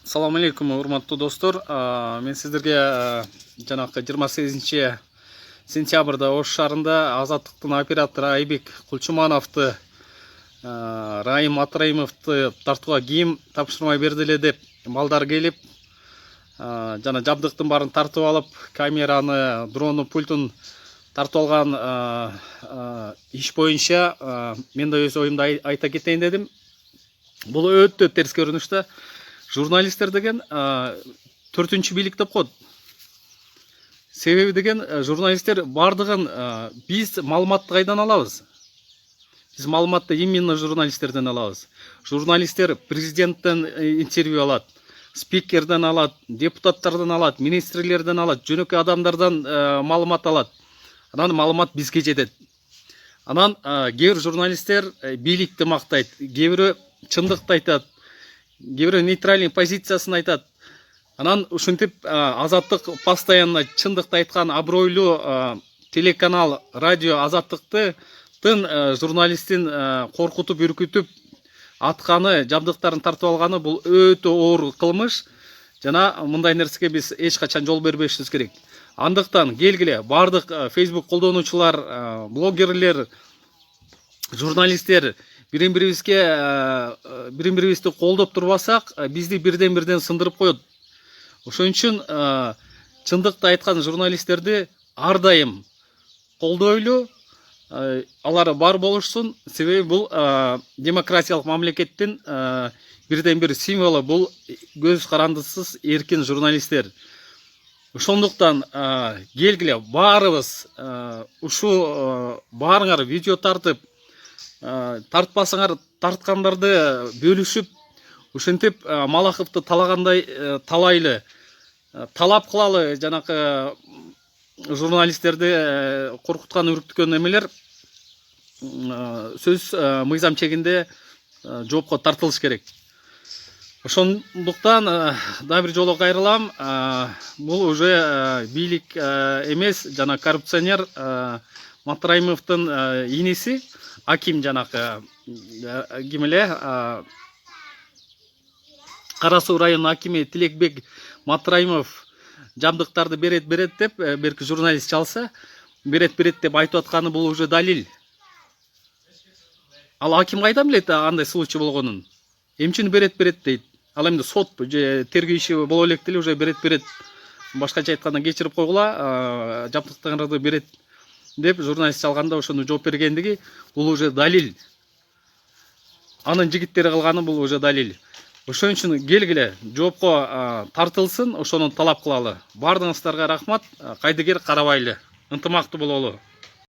Assalamu алейкум, урматтуу достор. Мен сиздерге жанакы 28 сентябрда Ош шаарында Азаттыктын оператору Айбек Кулчумановду, Райым Матраимовду тартууга кийим тапшырмай берди эле деп балдар келип, жана жабдыктын баарын тартып алып, камераны, дрону, пультун тартып алган иш боюнча мен да өз оюмду айта кетейин дедим. Бул өтө терс көрүнүш да. Журналисттер деген 4-чү бийлик деп коет. Себеби деген журналисттер бардыгын биз маалыматты кайдан алабыз? Биз маалыматты именно журналисттерден алабыз. Журналисттер президенттен интервью алат, спикерден алат, депутаттардан алат, министрлерден алат, жөнөкөй адамдардан маалымат алат. Анан маалымат бизге жетет. Анан кээ бир журналисттер бийликти мактайт, кээ бири чындыкты айтат, кээ бири нейтральный позициясын айтат. Анан ушинтип Азаттык постоянно чындыкты айткан абройлуу телеканал, радио Азаттыктын журналистин коркутуп, үркүтүп атканы, жабдыктарын тартып алганы бул өтө оор кылмыш. Жана мындай нерсеге биз эч качан жол бербешибиз керек. Андыктан келгиле бардык Facebook колдонуучулар, блогерлер, журналисттер бири-бирибизди колдоп турбасак, бизди бирден сындырып коет. Ошон үчүн чындыкты айткан журналисттерди ар дайым колдойлу, алар бар болушсун. Себеби бул демократиялык мамлекеттин бирден-бир символу, бул көз карандысыз эркин журналисттер. Ошондуктан келгиле баарыбыз ушу баарыңар видео тартып, тартпасаңар тарткандарды бөлүшүп, ушинтип Малаховду талагандай талайлы, талап кылалы. Жанакы журналисттерди коркуткан, үркүткөн эмелер сөз мыйзам чегинде жоопко тартылыш керек. Ошондуктан да бир жолу кайрылам, бул уже бийлик эмес, жана коррупционер Матраимовдун иниси, аким, жанакы ким эле, Кара Суу районунун акими Тилекбек Матраимов жабдыктарды берет деп, берки журналист чалса, берет деп айтып атканы бул уже далил. Ал аким кайдан билет андай случай болгонун? Эмчини берет дейт? Ал эмне сот же тергөө иши боло элек деле уже берет. Башкача айтканда кечирип койгула, жабдыктарды берет деп журналист чалганда ошону жооп бергендиги бул уже далил. Анын жигиттери кылганы бул уже далил. Ошон үчүн келгиле жоопко тартылсын, ошону талап кылалы. Бардыгыңыздарга рахмат. Кайдыгер карабайлы, ынтымактуу бололу.